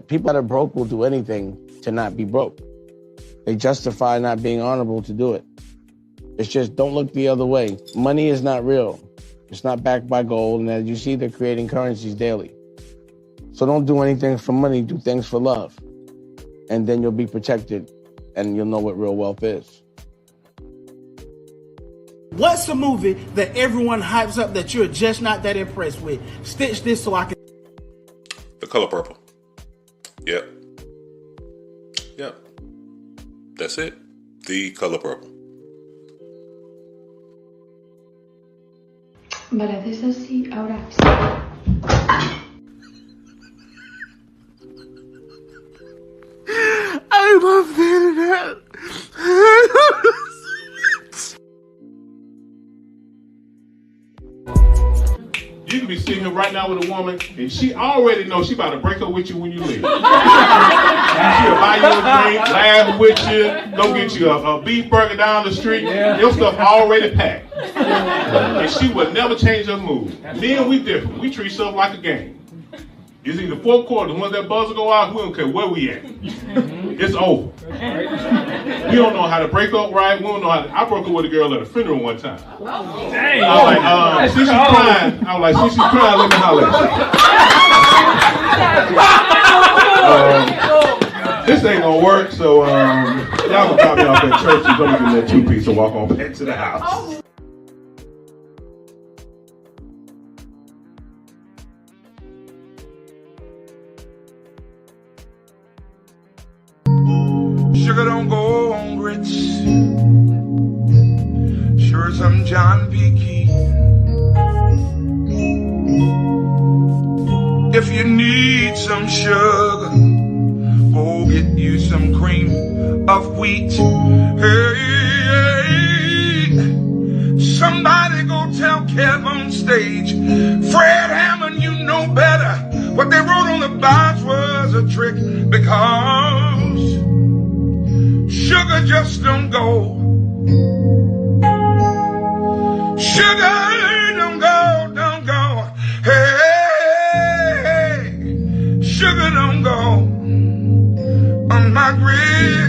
People that are broke will do anything to not be broke. They justify not being honorable to do it. It's just don't look the other way. Money is not real. It's not backed by gold, and as you see, they're creating currencies daily. So don't do anything for money, do things for love. And then you'll be protected, and you'll know what real wealth is. What's a movie that everyone hypes up that you're just not that impressed with? Stitch this so I can... The Color Purple. Yep. That's it. The Color Purple. Vale, haces así, ahora sí. I love the internet. You can be sitting here right now with a woman, and she already knows she about to break up with you when you leave. She'll buy you a drink, laugh with you, go get you a beef burger down the street. Your stuff already packed. And she would never change her mood. Men, we different. We treat stuff like a game. It's either fourth quarter, once that buzzer go out, we don't care where we at. It's over. We don't know how to break up right. We don't know how to... I broke up with a girl at a funeral one time. Dang. I was like, since she's crying, let me holler at you. This ain't gonna work, so y'all gonna drop me off at church and go get that 2-piece and walk on back to the house. Sugar don't go on grits. Sure, some John P. Key. If you need some sugar, go get you some cream of wheat. Hey, somebody go tell Kev on stage, Fred Hammond, you know better. What they wrote on the box was a trick, because sugar just don't go. Sugar don't go. Hey, sugar don't go on my grave.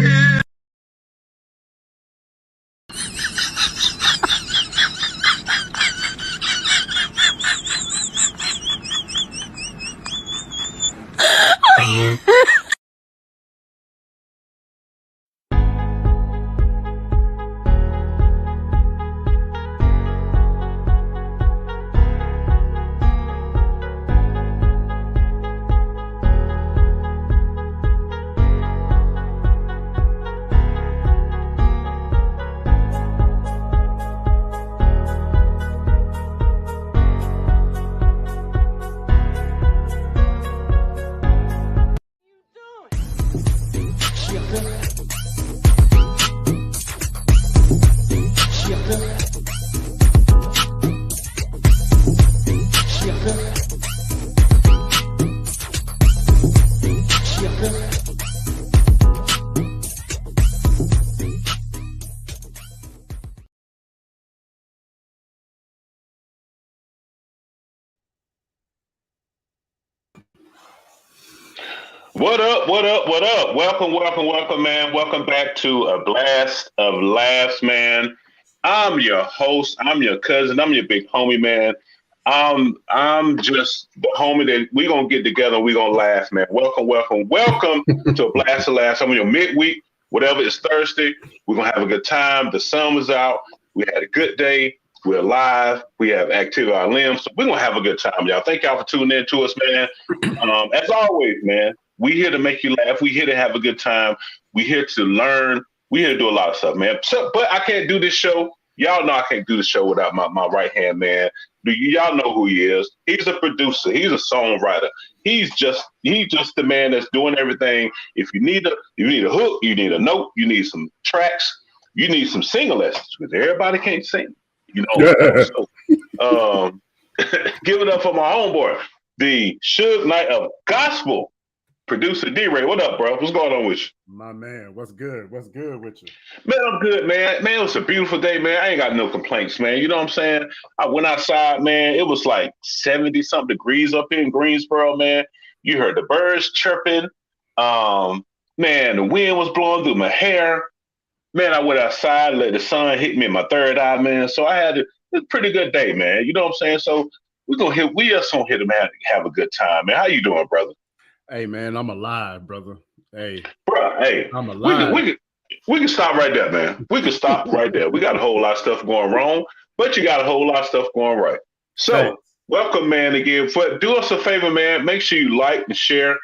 What up? Welcome, man. Welcome back to A Blast of Laughs, man. I'm your host. I'm your cousin. I'm your big homie, man. I'm just the homie that we gonna get together and we gonna laugh, man. Welcome to A Blast of Laughs. I'm on your midweek, whatever. It's Thursday. We're gonna have a good time. The sun was out. We had a good day. We're live. We have activity on our limbs. So we're gonna have a good time, y'all. Thank y'all for tuning in to us, man. As always, man. We here to make you laugh. We here to have a good time. We here to learn. We here to do a lot of stuff, man. So, but I can't do this show. Y'all know I can't do the show without my right-hand man. Y'all know who he is. He's a producer. He's a songwriter. He's just the man that's doing everything. If you need a hook, you need a note, you need some tracks, you need some singing lessons, because everybody can't sing. You know. So, give it up for my homeboy, the Suge Knight of Gospel. Producer DRay, what up, bro? What's going on with you? My man, what's good? What's good with you? Man, I'm good, man. Man, it was a beautiful day, man. I ain't got no complaints, man. You know what I'm saying? I went outside, man. It was like 70-something degrees up here in Greensboro, man. You heard the birds chirping. Man, the wind was blowing through my hair. Man, I went outside, let the sun hit me in my third eye, man. So I had a pretty good day, man. You know what I'm saying? So we just gonna hit him and have a good time, man. How you doing, brother? Hey, man, I'm alive, brother. Hey, Bro, hey, I'm alive. We can stop right there, man. We can stop right there. We got a whole lot of stuff going wrong, but you got a whole lot of stuff going right. So, Hey. welcome, man, again. Do us a favor, man. Make sure you like and share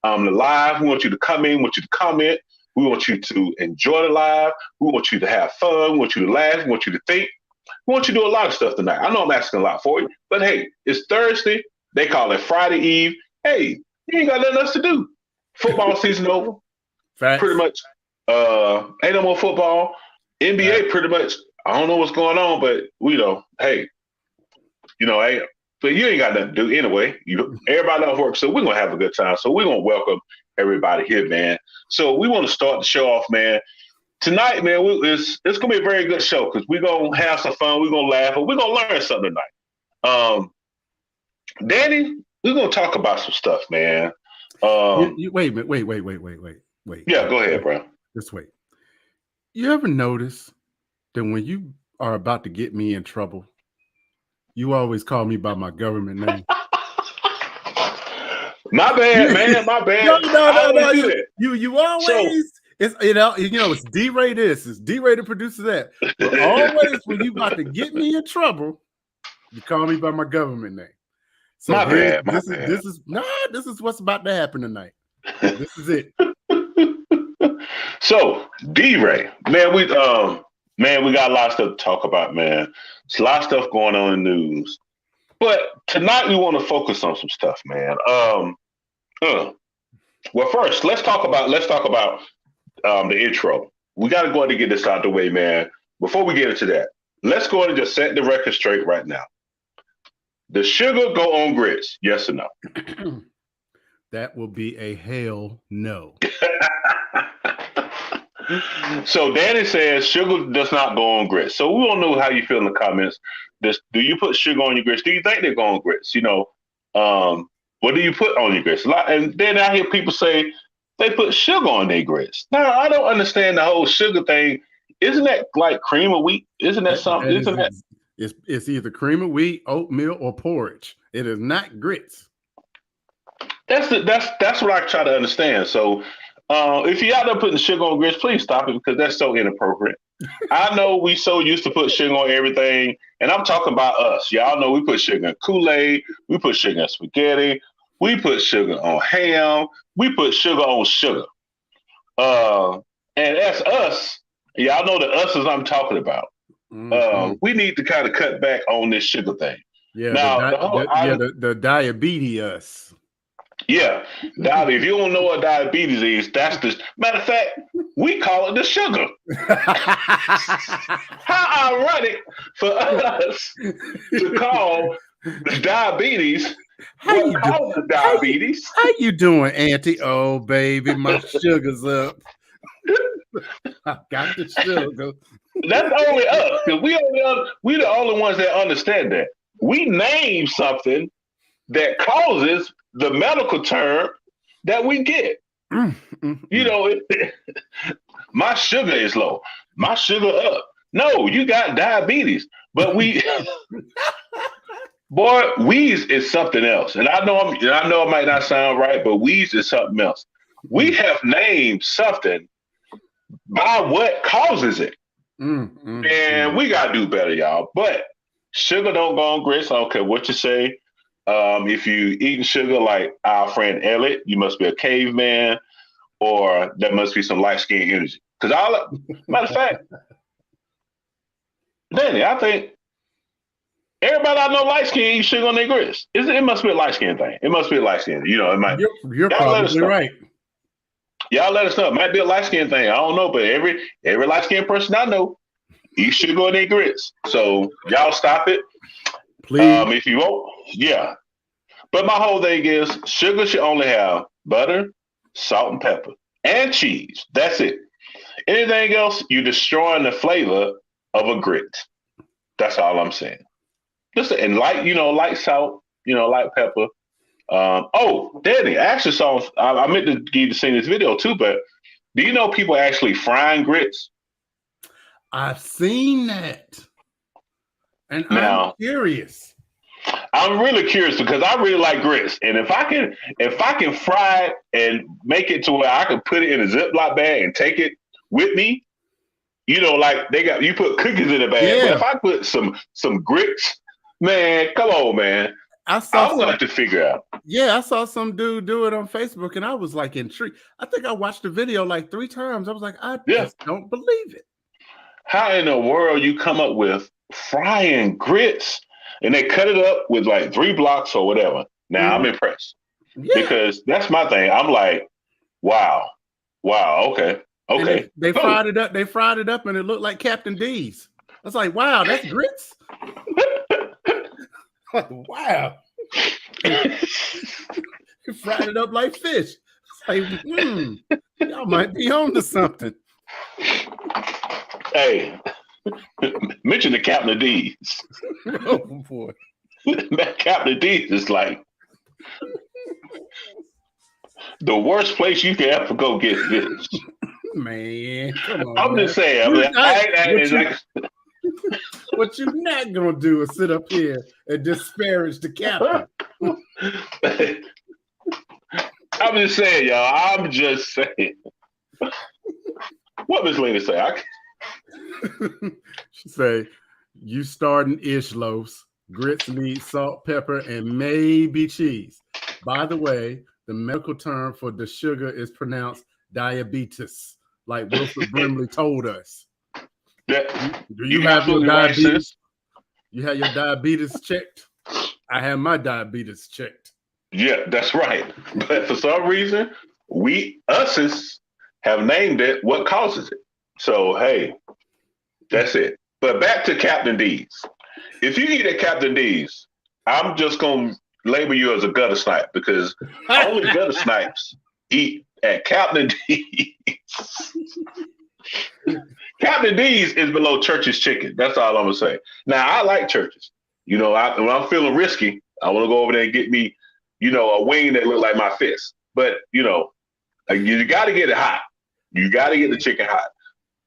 the live. We want you to come in. We want you to comment. We want you to enjoy the live. We want you to have fun. We want you to laugh. We want you to think. We want you to do a lot of stuff tonight. I know I'm asking a lot for you, but hey, it's Thursday. They call it Friday Eve. Hey, you ain't got nothing else to do. Football season over. Facts. Pretty much. Ain't no more football. NBA pretty much. I don't know what's going on, but we know. Hey, hey, but you ain't got nothing to do anyway. Everybody off work, so we're gonna have a good time. So we're gonna welcome everybody here, man. So we want to start the show off, man. Tonight, man, it's gonna be a very good show because we're gonna have some fun. We're gonna laugh, and we're gonna learn something tonight. Danny, we're gonna talk about some stuff, man. Wait a minute. Wait. Yeah, go ahead, bro. Just wait. You ever notice that when you are about to get me in trouble, you always call me by my government name? My bad, man. My bad. No. You always. It's it's DRay this, it's DRay the producer that. But always when you about to get me in trouble, you call me by my government name. So my bad. This is what's about to happen tonight. This is it. So DRay, man, we got a lot of stuff to talk about, man. There's a lot of stuff going on in the news. But tonight we want to focus on some stuff, man. Well, first, let's talk about the intro. We got to go ahead and get this out of the way, man. Before we get into that, let's go ahead and just set the record straight right now. Does sugar go on grits? Yes or no? That will be a hell no. So Danny says sugar does not go on grits. So we don't know how you feel in the comments. Do you put sugar on your grits? Do you think they go on grits? What do you put on your grits? And then I hear people say they put sugar on their grits. Now, I don't understand the whole sugar thing. Isn't that like cream of wheat? Isn't that something? Isn't that? It's either cream of wheat, oatmeal, or porridge. It is not grits. That's what I try to understand. So if you're out there putting sugar on grits, please stop it because that's so inappropriate. I know we so used to put sugar on everything, and I'm talking about us. Y'all know we put sugar in Kool-Aid, we put sugar in spaghetti, we put sugar on ham, we put sugar on sugar. And that's us. Y'all know the us is I'm talking about. Mm-hmm. We need to kind of cut back on this sugar thing. Yeah, now, the diabetes us. Yeah, if you don't know what diabetes is, that's the matter of fact. We call it the sugar. How ironic for us to call the diabetes. How you doing, Auntie? Oh, baby, my sugar's up. I got the sugar. That's only us, because we the only ones that understand that. We name something that causes the medical term that we get. My sugar is low. My sugar up. No, you got diabetes. But boy, wheeze is something else. And I know it might not sound right, but wheeze is something else. We have named something by what causes it. And we got to do better, y'all. But sugar don't go on grits. I don't care what you say. If you eating sugar like our friend Elliot, you must be a caveman, or there must be some light skin energy. Because matter of fact, Danny, I think everybody I know light skin eat sugar on their grits. It must be a light skin thing. It must be a light skin. It might. You're probably right. Y'all let us know. It might be a light skin thing. I don't know, but every light skin person I know eats sugar on their grits. So y'all stop it. Please. If you won't, yeah. But my whole thing is sugar should only have butter, salt and pepper, and cheese. That's it. Anything else, you're destroying the flavor of a grit. That's all I'm saying. Listen, and light salt, light pepper, Oh, Danny, I actually saw. I meant to give you to see this video too, but do you know people actually frying grits? I've seen that, and Now, I'm curious. I'm really curious because I really like grits, and if I can fry it and make it to where I can put it in a Ziploc bag and take it with me, you know, like you put cookies in a bag, but if I put some grits, man, come on, man. I'm gonna have to figure out. Yeah, I saw some dude do it on Facebook, and I was like intrigued. I think I watched the video like 3 times. I was like, I just don't believe it. How in the world you come up with frying grits? And they cut it up with like 3 blocks or whatever. Now I'm impressed because that's my thing. I'm like, wow, okay. They fried it up. They fried it up, and it looked like Captain D's. I was like, wow, that's grits. Like, wow. You fried it up like fish. It's like, y'all might be on to something. Hey, mention the Captain D's. Oh boy. That Captain D's is like the worst place you can ever go get this. Man, come on. I'm just saying. What you're not gonna do is sit up here and disparage the captain. I'm just saying, y'all. I'm just saying. What Miss Lena say? She say, you starting ish loaves, grits, meat, salt, pepper, and maybe cheese. By the way, the medical term for the sugar is pronounced diabetes, like Wilford Brimley told us. Do you have your diabetes? You have your diabetes checked? I have my diabetes checked. Yeah, that's right. But for some reason, us have named it what causes it. So, hey, that's it. But back to Captain D's. If you eat at Captain D's, I'm just going to label you as a gutter snipe because only gutter snipes eat at Captain D's. Captain D's is below Church's Chicken. That's all I'm going to say. Now, I like Church's. You know, when I'm feeling risky, I want to go over there and get me, you know, a wing that look like my fist. But, you know, you got to get it hot. You got to get the chicken hot.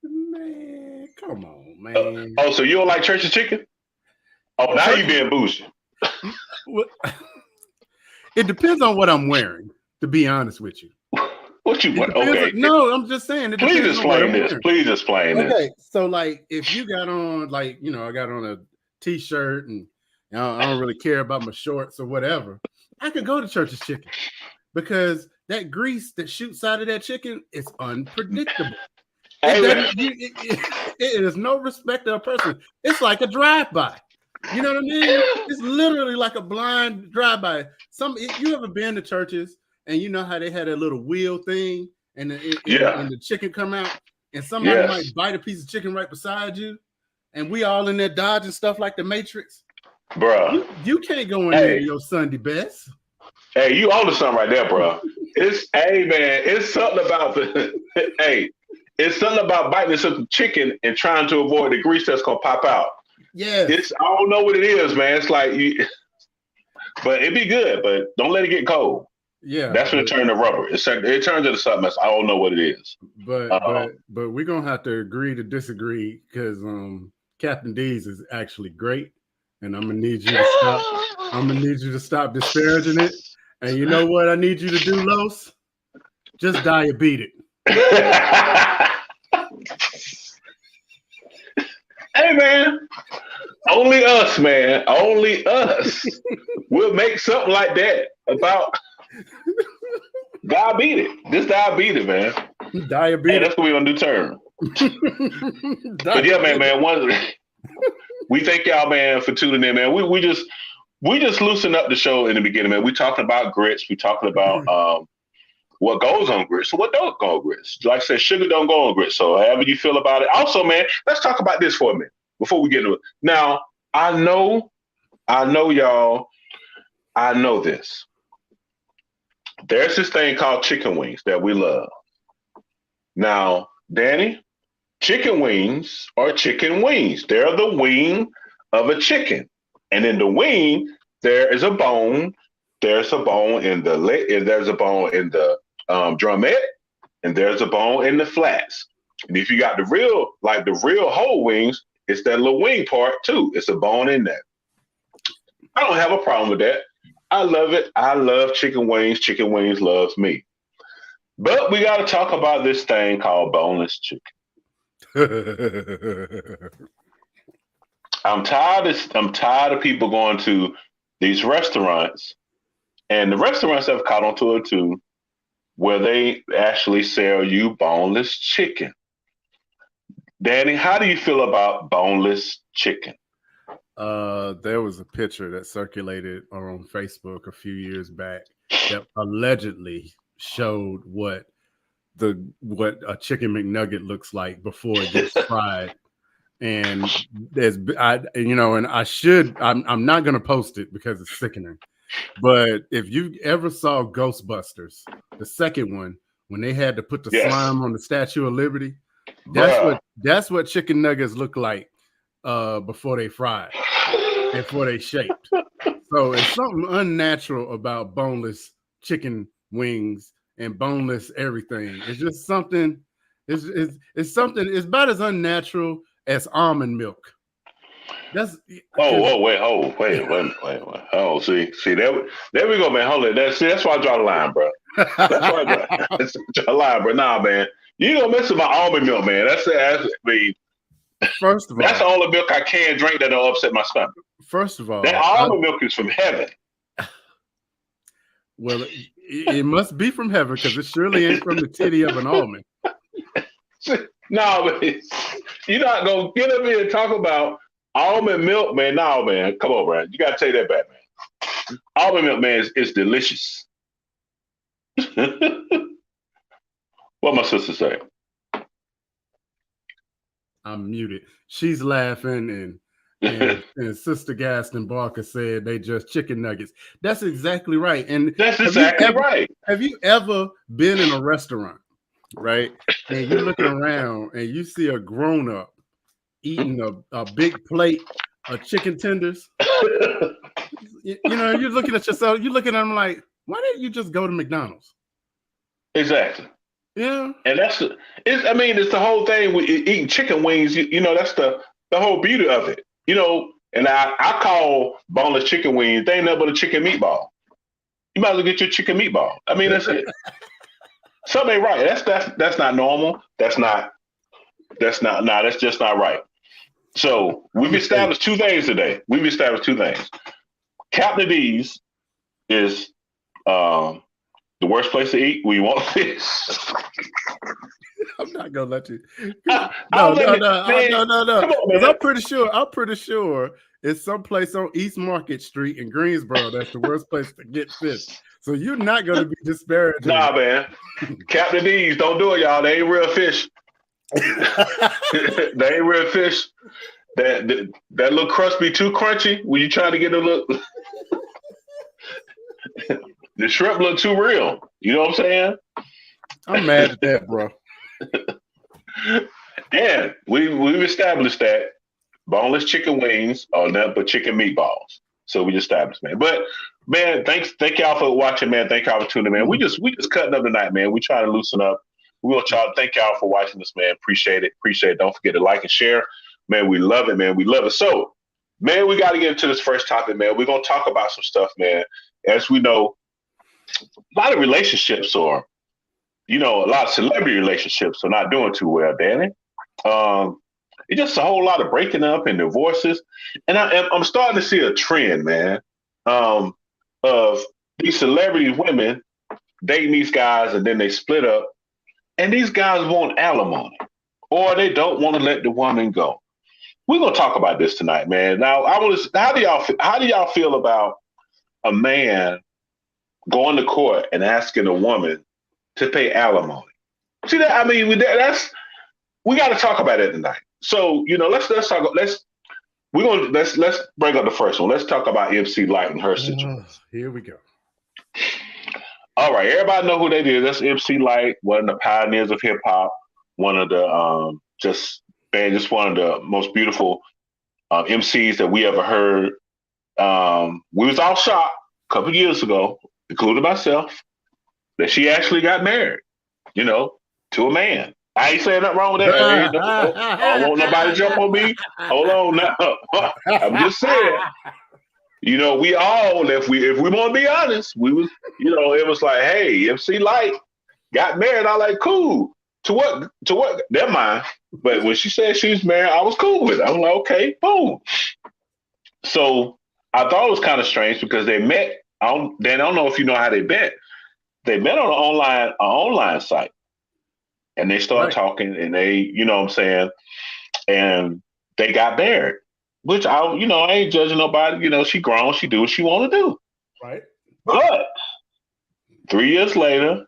Man, come on, man. So you don't like Church's Chicken? Oh, now you being bougie. It depends on what I'm wearing, to be honest with you. What you want? Okay. No, I'm just saying. Please explain this. Please explain this. Okay, so like if you got on like, you know, I got on a t-shirt and I don't really care about my shorts or whatever, I could go to Church's Chicken because that grease that shoots out of that chicken is unpredictable. It is no respect of a person. It's like a drive-by. You know what I mean? It's literally like a blind drive-by. You ever been to Church's and you know how they had a little wheel thing and the chicken come out and somebody might bite a piece of chicken right beside you and we all in there dodging stuff like the Matrix? Bruh. You can't go in there your Sunday best. Hey, you own something right there, bro. It's something about it's something about biting some chicken and trying to avoid the grease that's gonna pop out. Yeah, I don't know what it is, man. It's like but it'd be good, but don't let it get cold. Yeah, that's when it turns to rubber. It turns into something else. I don't know what it is. But we're gonna have to agree to disagree because Captain D's is actually great, and I'm gonna need you to stop. I'm gonna need you to stop disparaging it. And you know what I need you to do, Los? Just diabetes. Hey, man. Only us, man. Only us will make something like that about diabetes. This diabetes, man. Diabetes. Hey, that's what we're gonna do term. But yeah, man. We thank y'all, man, for tuning in, man. We just loosened up the show in the beginning, man. We talking about grits. We talking about what goes on grits. So what don't go on grits? Like I said, sugar don't go on grits. So however you feel about it. Also, man, let's talk about this for a minute before we get into it. Now, I know y'all. I know this. There's this thing called chicken wings that we love. Now, Danny, chicken wings are chicken wings. They're the wing of a chicken. And in the wing, there is a bone there's a bone in the leg, and there's a bone in the drumette, and there's a bone in the flats. And if you got the real whole wings, it's that little wing part too. It's a bone in there. I don't have a problem with that. I love it. I love chicken wings. Chicken wings loves me. But we got to talk about this thing called boneless chicken. I'm tired of people going to these restaurants, and the restaurants have caught on to it too, where they actually sell you boneless chicken. Danny, how do you feel about boneless chicken? There was a picture that circulated on Facebook a few years back that allegedly showed what a chicken McNugget looks like before it gets fried. And I'm not going to post it because it's sickening. But if you ever saw Ghostbusters, the second one, when they had to put the slime on the Statue of Liberty, that's what chicken nuggets look like before they fried, before they shaped. So it's something unnatural about boneless chicken wings and boneless everything. It's just something. It's something. It's about as unnatural as almond milk. Wait. Oh, see, there we go, man. Hold it. That's why I draw the line, bro. That's why I draw the line, bro. Nah, man, you gonna mess with my almond milk, man. That's first of all, that's the only milk I can drink that don't upset my stomach. First of all, that almond milk is from heaven. Well, it must be from heaven because it surely ain't from the titty of an almond. No, man, you're not gonna get up here and talk about almond milk, man. No, man, come on, man. You gotta take that back, man. Almond milk, man, is delicious. What my sister say? I'm muted. She's laughing, and Sister Gaston Barker said they just chicken nuggets. That's exactly right. And that's exactly right. Have you ever been in a restaurant, right? And you're looking around and you see a grown-up eating a big plate of chicken tenders? You're looking at yourself, you're looking at them like, why didn't you just go to McDonald's? Exactly. Yeah. And it's the whole thing with eating chicken wings. That's the whole beauty of it. And I call boneless chicken wings, they ain't nothing but a chicken meatball. You might as well get your chicken meatball. I mean, that's it. Something ain't right. That's not normal. That's just not right. So we've established two things today. Captain D's is the worst place to eat when you want fish. I'm not gonna let you. No. Because I'm pretty sure it's someplace on East Market Street in Greensboro that's the worst place to get fish. So you're not gonna be disparaging. Nah, man. Captain D's, don't do it, y'all. They ain't real fish. They ain't real fish. That little crust be too crunchy when you try to get a look. The shrimp look too real. You know what I'm saying? I'm mad at that, bro. And we've established that boneless chicken wings are nothing but chicken meatballs. So we established, man. But man, thank y'all for watching, man. Thank y'all for tuning in, man. We just cutting up tonight, man. We try to loosen up. We want y'all. Thank y'all for watching this, man. Appreciate it. Don't forget to like and share, man. We love it, man. We love it. So, man, we got to get into this first topic, man. We're gonna talk about some stuff, man. As we know, a lot of relationships a lot of celebrity relationships are not doing too well, Danny. It's just a whole lot of breaking up and divorces. And I'm starting to see a trend, man, of these celebrity women dating these guys and then they split up. And these guys want alimony or they don't want to let the woman go. We're going to talk about this tonight, man. Now, how do y'all feel about a man going to court and asking a woman to pay alimony? See that? I mean, we got to talk about it tonight. So, let's bring up the first one. Let's talk about MC Lyte and her situation. Here we go. All right, everybody know who that is. That's MC Lyte, one of the pioneers of hip hop, one of the just one of the most beautiful MCs that we ever heard. We was all shocked a couple years ago, including myself, that she actually got married, to a man. I ain't saying nothing wrong with that. Hey, I don't want nobody to jump on me. Hold on now. I'm just saying. We all, if we want to be honest, we was, it was like, hey, MC Light got married. I like, cool. To what? Never mind. But when she said she was married, I was cool with it. I was like, okay, boom. So I thought it was kind of strange because they met. I don't know if you know how they met. They met on an online site, and they started talking, and they, what I'm saying, and they got married. Which I ain't judging nobody. She grown. She do what she want to do. Right. But 3 years later,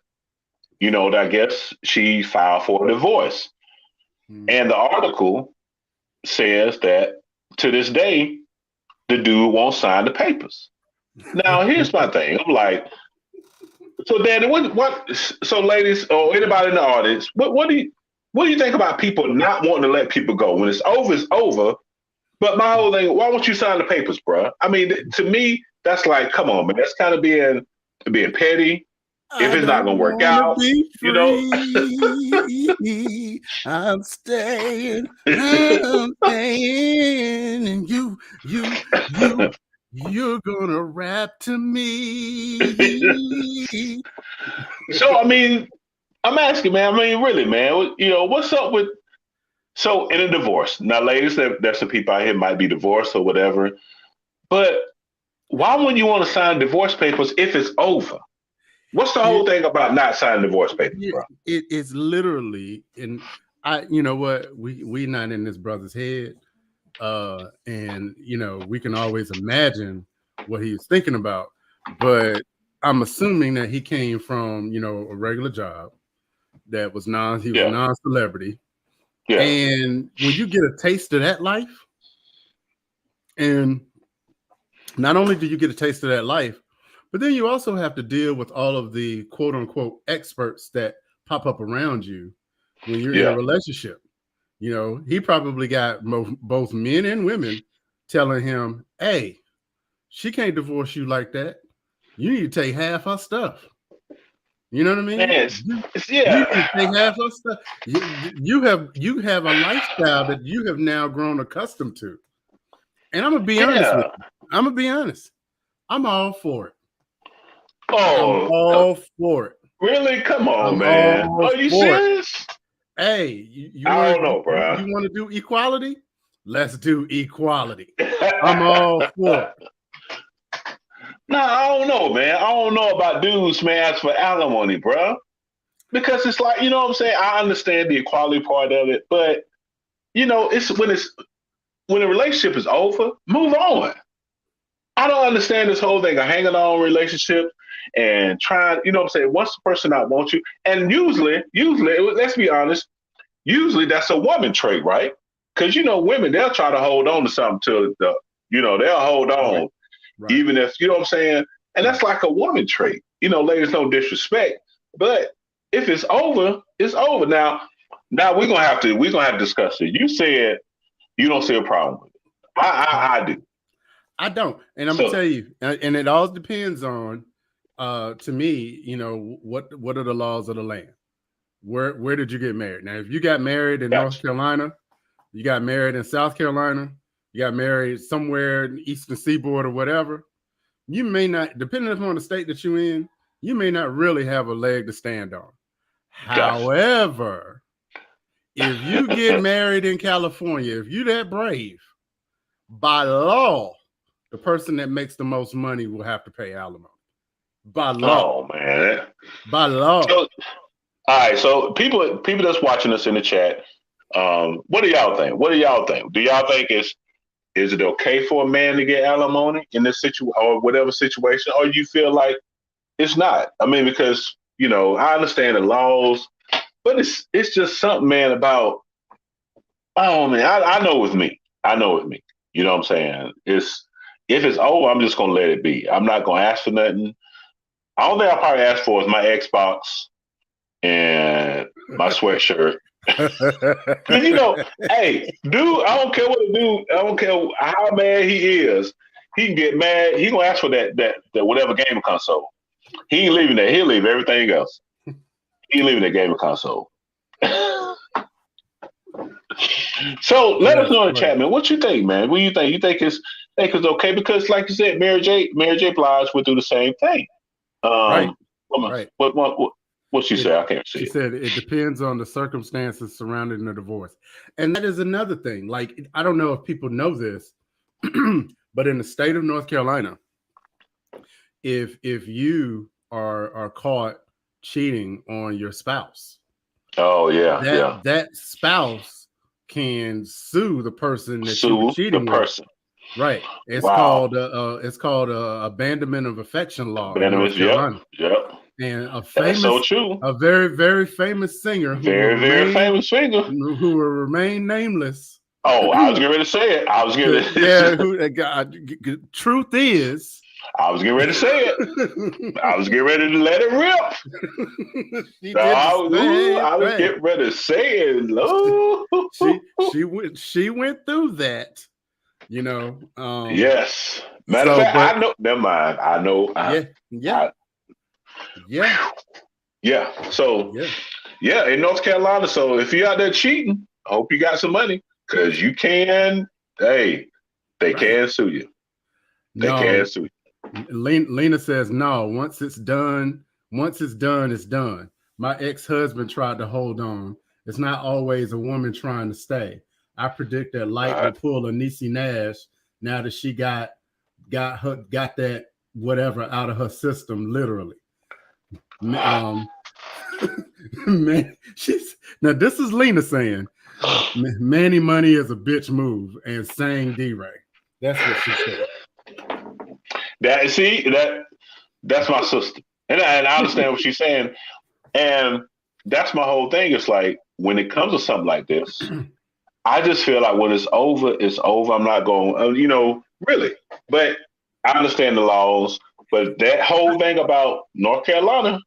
I guess she filed for a divorce. And the article says that to this day, the dude won't sign the papers. Now, here's my thing. I'm like, so Danny, what? So, ladies, or anybody in the audience, what do you think about people not wanting to let people go? When it's over. But my whole thing, why won't you sign the papers, bro? I mean, to me, that's like, come on, man. That's kind of being petty. If it's not gonna work out, I'm staying, and you're gonna rap to me. So, I mean, I'm asking, man. I mean, really, man. What's up with? So, in a divorce, now, ladies, there's some people out here might be divorced or whatever, but why wouldn't you want to sign divorce papers if it's over? What's the whole thing about not signing divorce papers, bro? It's literally, and you know what, we not in this brother's head, and we can always imagine what he was thinking about, but I'm assuming that he came from a regular job that was non-celebrity. Yeah. And when you get a taste of that life, and not only do you get a taste of that life, but then you also have to deal with all of the quote unquote experts that pop up around you when you're in a relationship. He probably got both men and women telling him, hey, she can't divorce you like that. You need to take half her stuff. You know what I mean? You can take half her stuff. You have a lifestyle that you have now grown accustomed to. And I'm gonna be honest with you. I'm gonna be honest. I'm all for it. Oh, I'm all for it. Really? Come on, man. Are you serious? Hey, I don't know, bro. You want to do equality? Let's do equality. I'm all for it. No, I don't know, man. I don't know about dudes, man, as for alimony, bro. Because it's like, what I'm saying? I understand the equality part of it, but it's when a relationship is over, move on. I don't understand this whole thing of hanging on relationship and trying, what I'm saying? Once the person not wants you, and usually, let's be honest, usually that's a woman trait, right? Because women, they'll try to hold on to something till they'll hold on. Right. Even if, what I'm saying? And that's like a woman trait. Ladies, no disrespect. But if it's over, it's over. Now we're gonna have to discuss it. You said you don't see a problem with it. I do. I don't. And I'm gonna tell you, and it all depends on to me, what are the laws of the land? Where did you get married? Now, if you got married in North Carolina, you got married in South Carolina, you got married somewhere in the Eastern Seaboard or whatever, you may not, depending upon the state that you're in, you may not really have a leg to stand on. However, if you get married in California, if you're that brave, by law, the person that makes the most money will have to pay alimony. By law. Oh, man. By law. So, all right, so people that's watching us in the chat, what do y'all think? Do y'all think is it okay for a man to get alimony in this situation or whatever situation, or you feel like it's not? I mean, because I understand the laws, but it's just something, man, about I know with me. You know what I'm saying? If it's over, I'm just gonna let it be. I'm not gonna ask for nothing. The only thing I'll probably ask for is my Xbox and my sweatshirt. Hey, dude, I don't care what the dude, I don't care how mad he is. he can get mad. He gonna ask for that whatever gaming console. He ain't leaving that. He'll leave everything else. He ain't leaving that gaming console. So let us know in the chat, man. What you think, man? What do you think? You think it's okay? Because, like you said, Mary J. Blige would do the same thing. Right. What she said? I can't see. She said it depends on the circumstances surrounding the divorce, and that is another thing. Like, I don't know if people know this, but in the state of North Carolina, if you are caught cheating on your spouse, that spouse can sue the person that you were cheating with. Right. It's called abandonment of affection law. Abandonment, yep. And that's so true. A very, very famous singer, very famous singer, who will remain nameless. Oh, I was getting ready to say it. Truth is, I was getting ready to say it. I was getting ready to let it rip. I was getting ready to say it. She went through that, you know. Yes. Matter of fact, I know. Never mind. I know. So in North Carolina. So if you're out there cheating, I hope you got some money, because you can. Hey, they can sue you. They can sue you. Lena says no. Once it's done, it's done. My ex-husband tried to hold on. It's not always a woman trying to stay. I predict that Light will pull a Niecy Nash now that she got that whatever out of her system, literally. Man, now this is Lena saying, Manny Money is a bitch move, and saying DRay. That's what she said. That's my sister, and I understand what she's saying, and that's my whole thing. It's like, when it comes to something like this, I just feel like when it's over, it's over. I'm not going, really. But I understand the laws. But that whole thing about North Carolina,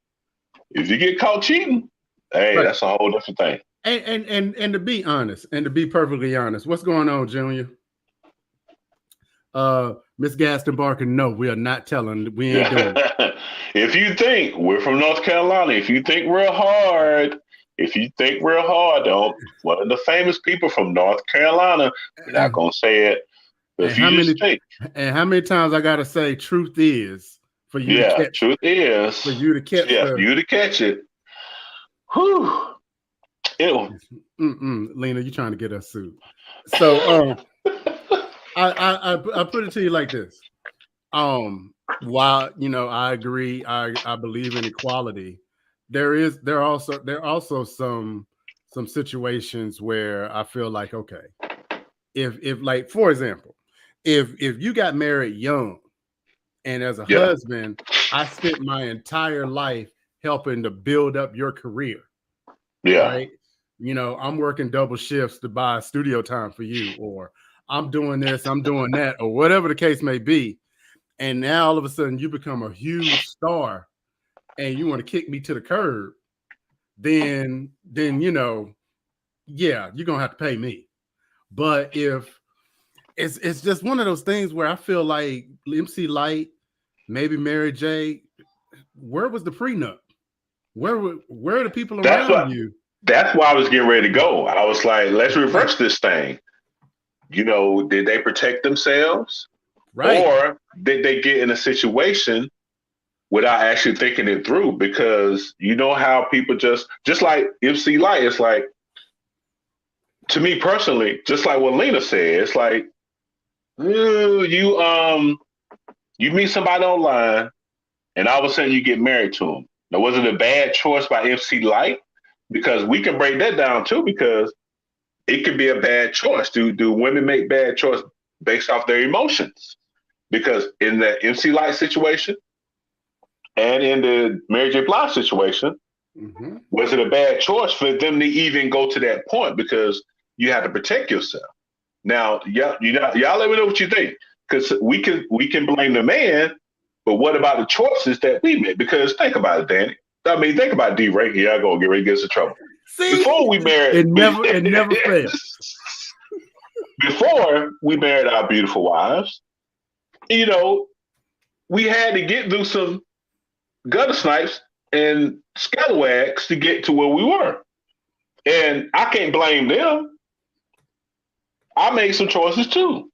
if you get caught cheating, hey, that's a whole different thing. And to be honest, and to be perfectly honest, what's going on, Junior? Miss Gaston Barker, no, we are not telling. We ain't doing it. If you think we're from North Carolina, if you think real hard, one of the famous people from North Carolina, we're not gonna say it. But how many times I gotta say truth is for you to catch truth is for you to catch for you to catch it. Whew. Lena, you trying to get us sued. So I put it to you like this. While I agree, I believe in equality, there are also some situations where I feel like, okay, if like, for example, if you got married young, and as a husband, I spent my entire life helping to build up your career. Yeah. Right. I'm working double shifts to buy studio time for you, or I'm doing this, I'm doing that, or whatever the case may be. And now all of a sudden you become a huge star and you want to kick me to the curb, then you're going to have to pay me. But if it's just one of those things where I feel like MC Light, maybe Mary J, where was the prenup? Where are the people around you? That's why I was getting ready to go. I was like, let's reverse this thing. Did they protect themselves? Right. Or did they get in a situation without actually thinking it through? Because how people just like MC Light, it's like, to me personally, just like what Lena said, it's like, you meet somebody online and all of a sudden you get married to them. Now, was it a bad choice by MC Light? Because we can break that down too, because it could be a bad choice. Do women make bad choices based off their emotions? Because in the MC Light situation and in the Mary J. Blige situation, was it a bad choice for them to even go to that point? Because you have to protect yourself. Now, y'all let me know what you think, because we can blame the man, but what about the choices that we made? Because think about it, Danny. I mean, think about DRay. Here I go, get ready to get us in trouble. See, before we married, it never fails. Before we married our beautiful wives, you know, we had to get through some gutter snipes and scalawags to get to where we were. And I can't blame them. I made some choices too,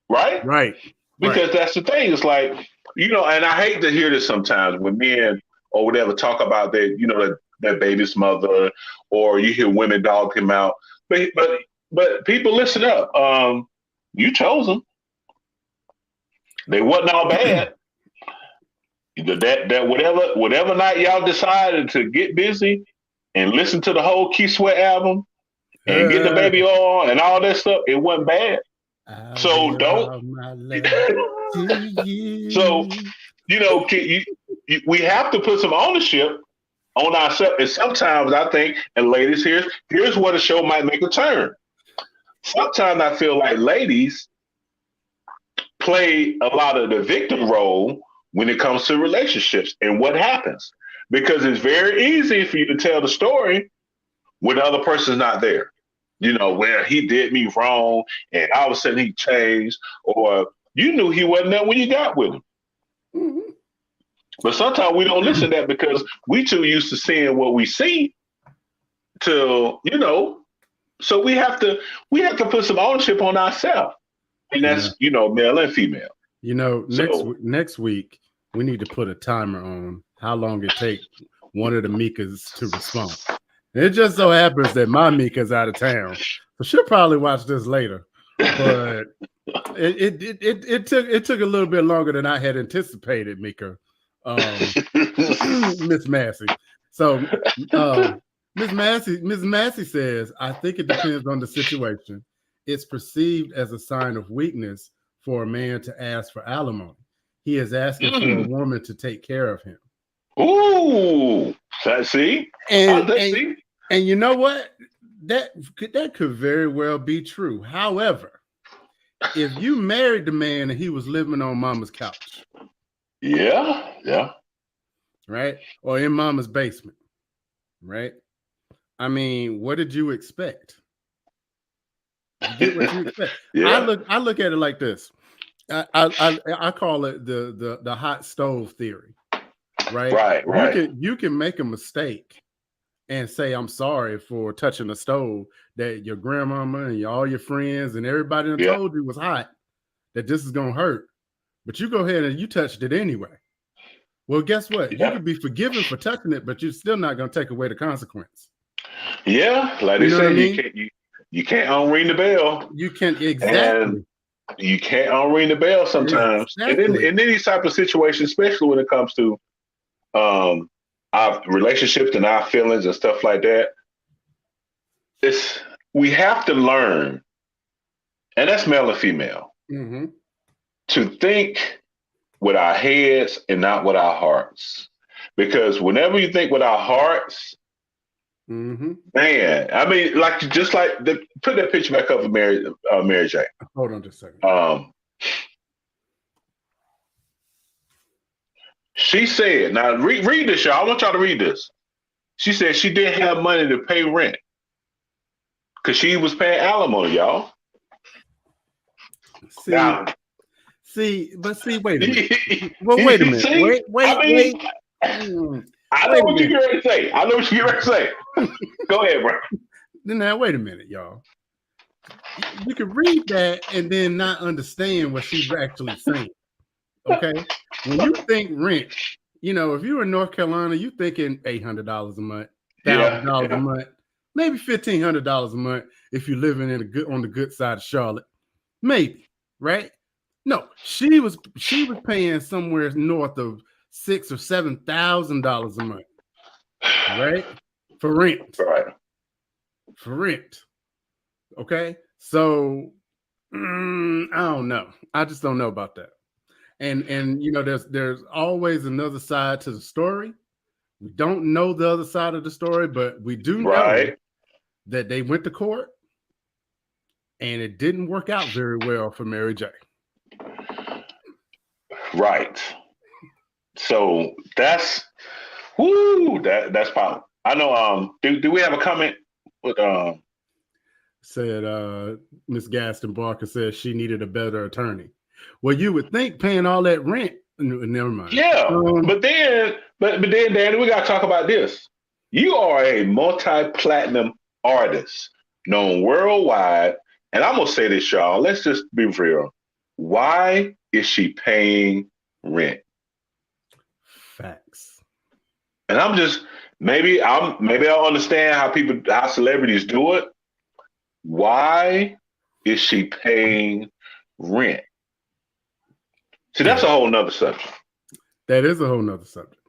right? Right. Because that's the thing. It's like, you know, and I hate to hear this sometimes when men or whatever talk about their, you know, their baby's mother, or you hear women dog him out. But people, listen up. You chose them. They wasn't all bad. That whatever night y'all decided to get busy and listen to the whole Keith Sweat album and get the baby on and all that stuff, it wasn't bad. So don't. So, you know, we have to put some ownership on ourselves. And sometimes I think, and ladies, here's where the show might make a turn. Sometimes I feel like ladies play a lot of the victim role when it comes to relationships and what happens. Because it's very easy for you to tell the story when the other person's not there. You know, where he did me wrong and all of a sudden he changed, or you knew he wasn't there when you got with him. Mm-hmm. But sometimes we don't listen to that because we too used to seeing what we see till, you know, so we have to put some ownership on ourselves. And that's, you know, male and female. You know, next week, we need to put a timer on how long it takes one of the Mikas to respond. And it just so happens that my Mika's out of town. So she'll probably watch this later. But it took a little bit longer than I had anticipated, Mika. Miss Massey. So Miss Massey says, I think it depends on the situation. It's perceived as a sign of weakness for a man to ask for alimony. He is asking for a woman to take care of him. Ooh, see? And you know what? That could very well be true. However, if you married the man and he was living on mama's couch. Yeah. Right? Or in mama's basement. Right? I mean, what did you expect? You get what you expect. Yeah. I look at it like this. I call it the hot stove theory. Right. You can make a mistake and say, I'm sorry for touching a stove that your grandmama and all your friends and everybody told you was hot, that this is going to hurt. But you go ahead and you touched it anyway. Well, guess what? You can be forgiven for touching it, but you're still not going to take away the consequence. Yeah. Like they say, you can't unring the bell. You can't, exactly. And you can't unring the bell sometimes. Exactly. And in these type of situations, especially when it comes to our relationships and our feelings and stuff like that, we have to learn, and that's male and female, to think with our heads and not with our hearts. Because whenever you think with our hearts, man, I mean, put that picture back up of Mary J. Hold on just a second. She said, now read this, y'all. I want y'all to read this. She said she didn't have money to pay rent because she was paying alimony, y'all. Wait a minute. Well, wait a minute. Wait. I know what you're going to say. Go ahead, bro. Now, wait a minute, y'all. You can read that and then not understand what she's actually saying. Okay? When you think rent, you know, if you're in North Carolina, you're thinking $800 a month, $1,000 a month, maybe $1,500 a month if you're living on the good side of Charlotte. Maybe, right? No, she was paying somewhere north of $6,000 or $7,000 a month, right? For rent. Right. For rent. Okay. So I don't know. I just don't know about that. And you know, there's always another side to the story. We don't know the other side of the story, but we do know that they went to court and it didn't work out very well for Mary J. Right. So that's powerful. I know. Do we have a comment? Said Miss Gaston Barker said she needed a better attorney. Well, you would think paying all that rent. Never mind. Yeah, but then, Danny, we gotta talk about this. You are a multi-platinum artist, known worldwide, and I'm gonna say this, y'all. Let's just be real. Why is she paying rent? Facts. And I'm just maybe I'll understand how celebrities do it. Why is she paying rent? See, that's a whole nother subject. That is a whole nother subject.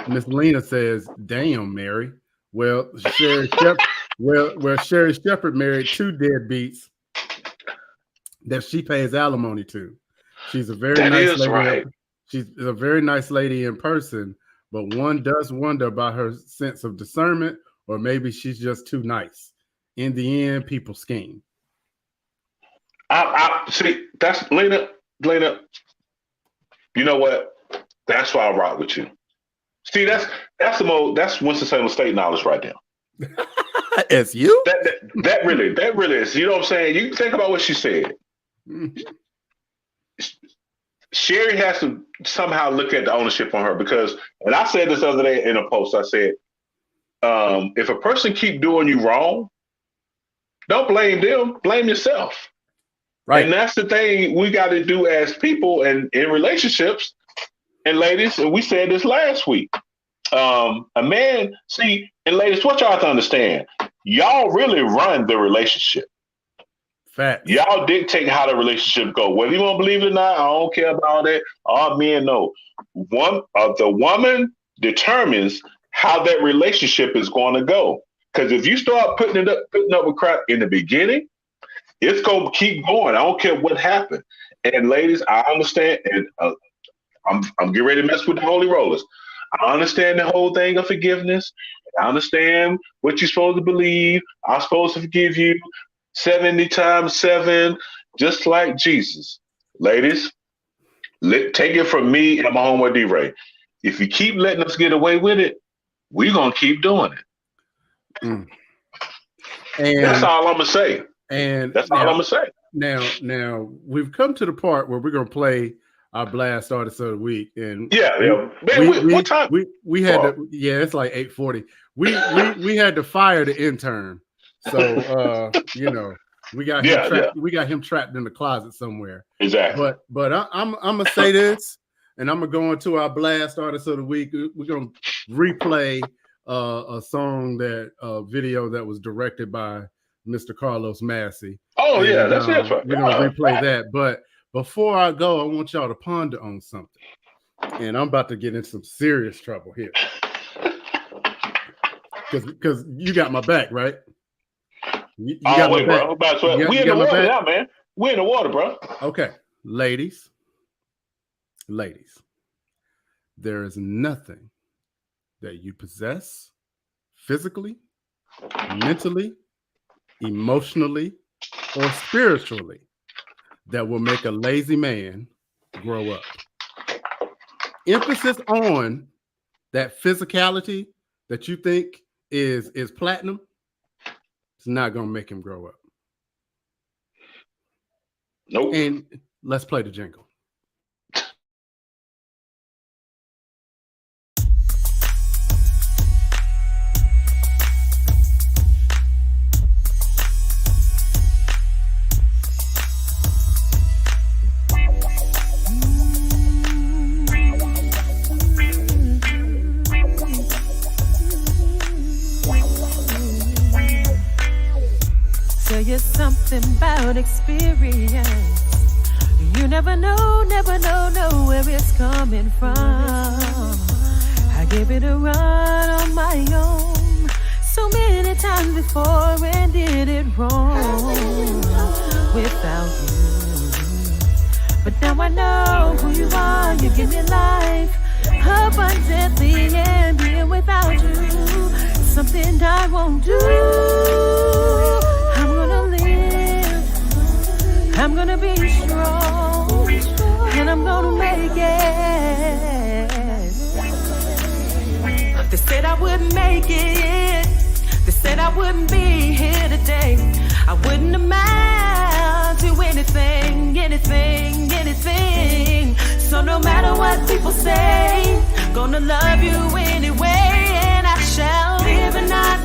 Miss Lena says, "Damn, Mary. Well, Sherry Shepherd married 2 deadbeats that she pays alimony to. She's a very nice lady. Right. She's a very nice lady in person, but one does wonder about her sense of discernment, or maybe she's just too nice. In the end, people scheme." I see. That's Lena. You know what? That's why I rock with you. See, that's Winston-Salem State knowledge right there. It's you. That really is. You know what I'm saying? You think about what she said. Sherry has to somehow look at the ownership on her because, and I said this the other day in a post. I said, if a person keep doing you wrong, don't blame them. Blame yourself. Right. And that's the thing we got to do as people and in relationships. And ladies, and we said this last week. A man, see, and ladies, what y'all have to understand, y'all really run the relationship. Fact. Y'all dictate how the relationship go. Whether you want to believe it or not, I don't care about it. All men know. The woman determines how that relationship is going to go. Because if you start putting up with crap in the beginning, it's going to keep going. I don't care what happened. And ladies, I understand, and I'm getting ready to mess with the holy rollers. I understand the whole thing of forgiveness. I understand what you're supposed to believe. I'm supposed to forgive you 70 times 7, just like Jesus. Ladies, take it from me and my homeboy DRay. If you keep letting us get away with it, we're going to keep doing it. And that's all I'm going to say. And that's all I'm going to say. Now we've come to the part where we're going to play our blast artist of the week. And what time? We had to, it's like 8:40. We had to fire the intern. So we got him trapped. We got him trapped in the closet somewhere. Exactly. But I'm gonna say this, and I'm gonna go into our blast artist of the week. We're gonna replay a song video that was directed by Mr. Carlos Massey. Oh, yeah, that's right. We're gonna replay that. But before I go, I want y'all to ponder on something. And I'm about to get in some serious trouble here. Because you got my back, right? You got my back. Bro. We in the water now, man. We in the water, bro. Okay. Ladies, there is nothing that you possess physically, mentally, emotionally, or spiritually that will make a lazy man grow up. Emphasis on that physicality that you think is platinum. It's not going to make him grow up. Nope. And let's play the jingle. Something about experience. You never know where it's coming from. I gave it a run on my own so many times before and did it wrong without you. But now I know who you are. You give me life abundantly, and being without you, something I won't do. I'm gonna be strong, and I'm gonna make it. They said I wouldn't make it. They said I wouldn't be here today. I wouldn't amount to anything, anything, anything. So no matter what people say, gonna love you anyway, and I shall live and not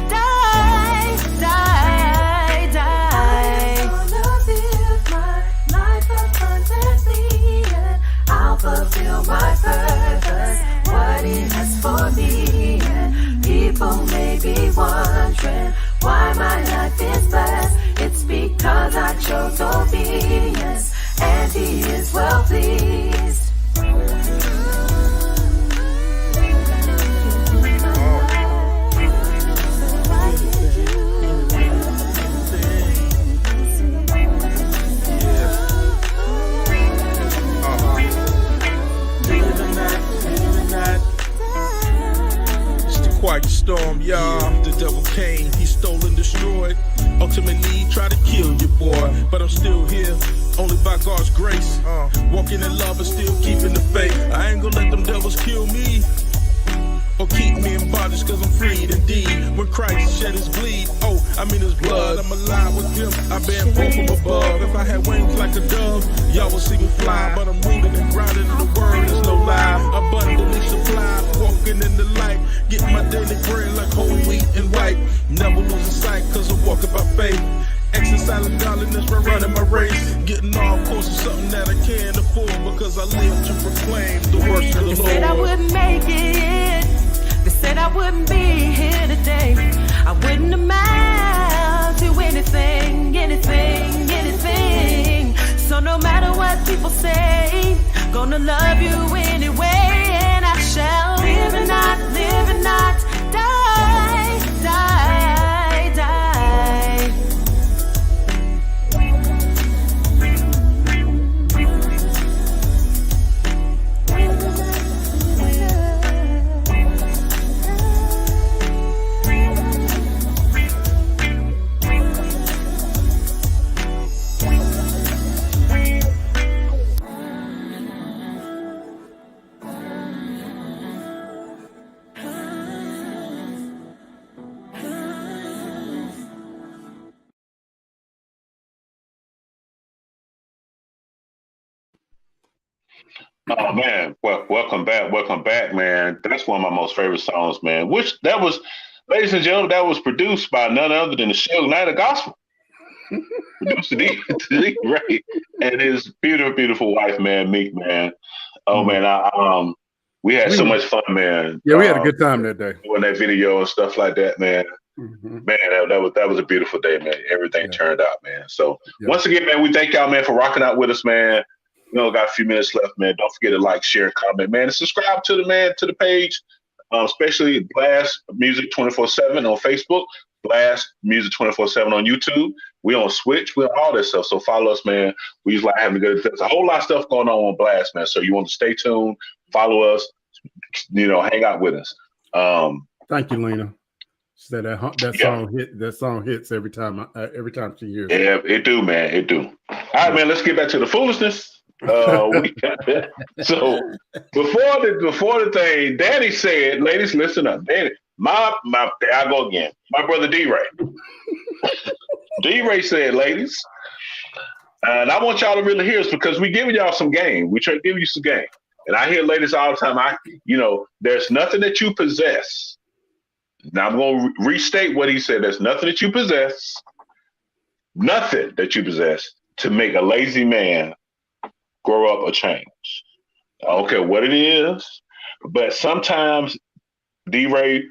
die, die, die. I'm gonna live my life abundantly, and I'll fulfill my purpose, what it has for me. And people may be wondering why my life is blessed. It's because I chose obedience, and He is well pleased. Quiet storm, y'all. The devil came, he stole and destroyed. Ultimately, tried to kill your boy, but I'm still here, only by God's grace. Walking in love and still keeping the faith. I ain't gonna let them devils kill me or keep me in bondage, cause I'm freed indeed. When Christ shed his bleed, his blood, I'm alive with him, I bear forth from above. If I had wings like a dove, y'all would see me fly. But I'm rooted and grounded in the word, there's no lie. Abundantly supplied, walking in the light, getting my daily bread like whole wheat and white. Never losing sight, cause I'm walking by faith. Exercising godliness by running my race. Getting off course is something that I can't afford, because I live to proclaim the works of the Lord. They said I wouldn't make it. They said I wouldn't be here today. I wouldn't amount to anything, anything, anything. So no matter what people say, gonna love you anyway, and I shall live and not die, die, die. Oh man, welcome back, man. That's one of my most favorite songs, man. Which that was, ladies and gentlemen, that was produced by none other than the Suge Knight of Gospel. Produced to DRay and his beautiful wife, man, Meek, man. Oh man, we had so much fun, man. Yeah, we had a good time that day. Doing that video and stuff like that, man. Mm-hmm. Man, that was a beautiful day, man. Everything turned out, man. So once again, man, we thank y'all, man, for rocking out with us, man. We only got a few minutes left, man. Don't forget to like, share, and comment, man. And subscribe to the page, especially Blast Music 24/7 on Facebook, Blast Music 24/7 on YouTube. We on Switch, we on all this stuff. So follow us, man. We usually like having good. There's a whole lot of stuff going on Blast, man. So you want to stay tuned, follow us, hang out with us. Thank you, Lena. She said that song hits every time she hears it. Yeah, it do, man. It do. All right, man. Let's get back to the foolishness. So before the thing, Daddy said, ladies, listen up. Daddy, I go again. My brother DRay. DRay said, ladies, and I want y'all to really hear us, because we giving y'all some game. We try to give you some game. And I hear ladies all the time, there's nothing that you possess. Now I'm going to restate what he said. There's nothing that you possess to make a lazy man grow up or change. I don't care what it is, but sometimes, DRay,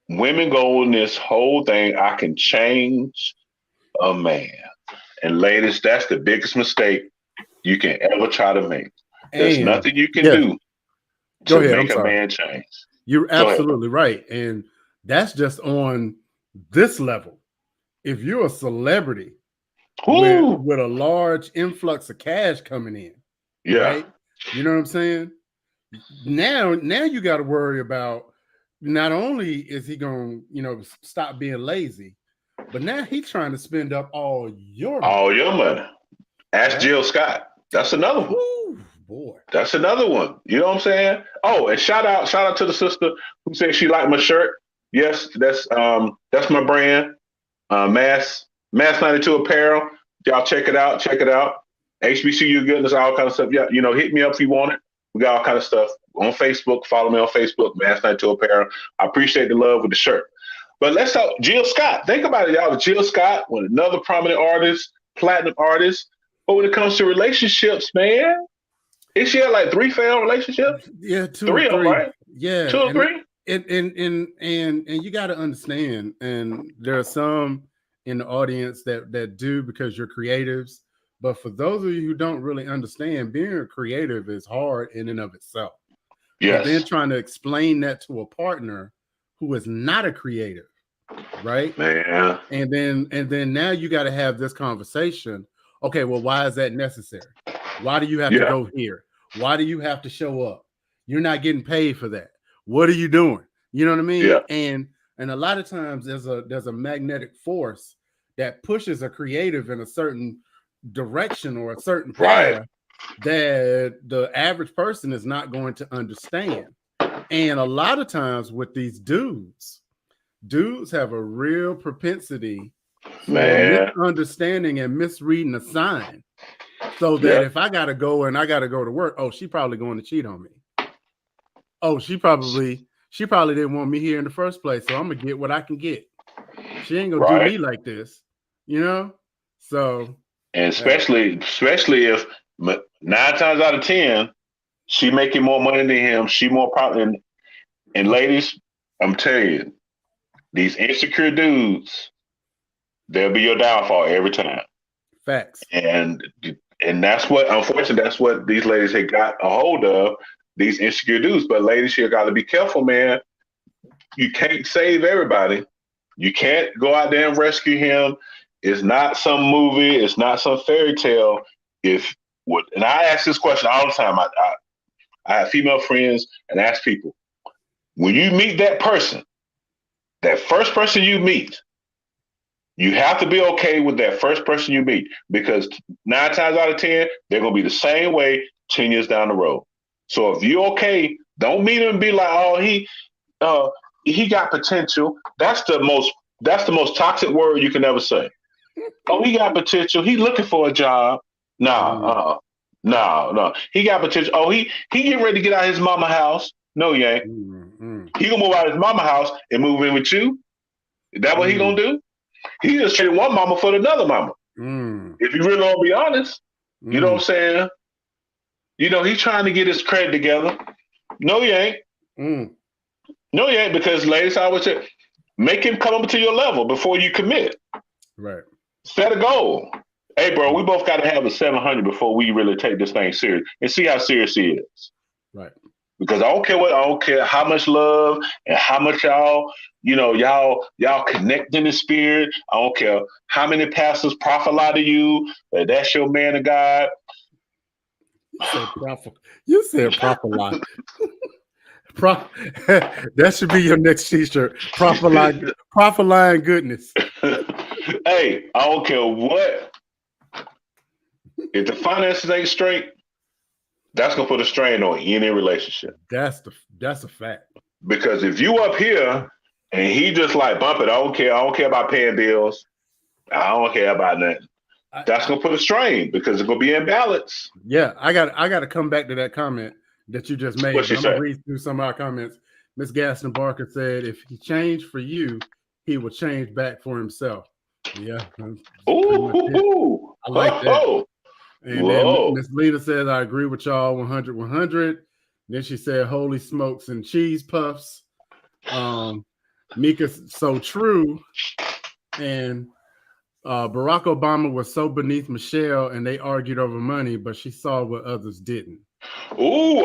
women go in this whole thing, I can change a man. And ladies, that's the biggest mistake you can ever try to make. There's nothing you can do to make a man change. You're absolutely right. And that's just on this level. If you're a celebrity with a large influx of cash coming in, right? You know what I'm saying? Now you got to worry about, not only is he going to stop being lazy, but now he's trying to spend up all your money. Ask Jill Scott. That's another one. Ooh, boy. That's another one. You know what I'm saying? Oh, and shout out to the sister who said she liked my shirt. Yes, that's my brand. Mass 92 Apparel. Y'all check it out. Check it out. HBCU goodness, all kind of stuff. Yeah, hit me up if you want it. We got all kind of stuff on Facebook. Follow me on Facebook, Mass 92 Apparel. I appreciate the love with the shirt. But let's talk Jill Scott. Think about it, y'all. Jill Scott, another prominent artist, platinum artist. But when it comes to relationships, man, is she had like 3 failed relationships? Yeah, 2 3 or 3. Right? Yeah, 2 or 3. And you got to understand, and there are some in the audience that do, because you're creatives. But for those of you who don't really understand, being a creative is hard in and of itself. Yes. But then trying to explain that to a partner who is not a creative, right? Man. And then now you got to have this conversation. Okay, well, why is that necessary? Why do you have to go here? Why do you have to show up? You're not getting paid for that. What are you doing? You know what I mean? Yeah. And a lot of times there's a magnetic force that pushes a creative in a certain direction or a certain path that the average person is not going to understand. And a lot of times with these dudes have a real propensity for misunderstanding and misreading a sign, so that if I gotta go to work, oh, she probably going to cheat on me. Oh, she probably didn't want me here in the first place, so I'm gonna get what I can get. She ain't gonna do me like this, So, and especially if 9 times out of 10, she making more money than him, she more popular. And ladies, I'm telling you, these insecure dudes, they'll be your downfall every time. Facts. And that's what, unfortunately, that's what these ladies had got a hold of, these insecure dudes. But ladies, you got to be careful, man. You can't save everybody. You can't go out there and rescue him. It's not some movie. It's not some fairy tale. And I ask this question all the time. I have female friends and ask people, when you meet that person, that first person you meet, you have to be okay with that first person you meet, because 9 times out of 10, they're going to be the same way 10 years down the road. So if you're okay, don't meet him and be like, oh, he got potential. That's the most toxic word you can ever say. Oh, he got potential. He looking for a job. No. He got potential. Oh, he getting ready to get out of his mama house. No, he ain't. He gonna move out of his mama house and move in with you. Is that what he gonna do? He just traded one mama for another mama. If you really want to be honest, you know what I'm saying? He's trying to get his credit together. No, he ain't. No, he ain't, because ladies, I would say, make him come up to your level before you commit. Right. Set a goal. Hey, bro, we both got to have a 700 before we really take this thing serious and see how serious he is. Right. Because I don't care how much love and how much y'all connect in the spirit. I don't care how many pastors prophesy to you that that's your man of God. You said prophesy. That should be your next t-shirt. Prophesy goodness. Hey, I don't care what. If the finances ain't straight, that's gonna put a strain on any relationship. That's a fact. Because if you up here and he just like bump it, I don't care about paying bills. I don't care about nothing. That's gonna put a strain because it's gonna be imbalance. Yeah, I got to come back to that comment that you just made. I'm gonna read through some of our comments. Miss Gaston Barker said, "If he changed for you, he will change back for himself." Yeah. Ooh, I like that. And then Miss Lita says, "I agree with y'all 100. Then she said, "Holy smokes and cheese puffs." Mika's so true. And Barack Obama was so beneath Michelle, and they argued over money, but she saw what others didn't. Ooh.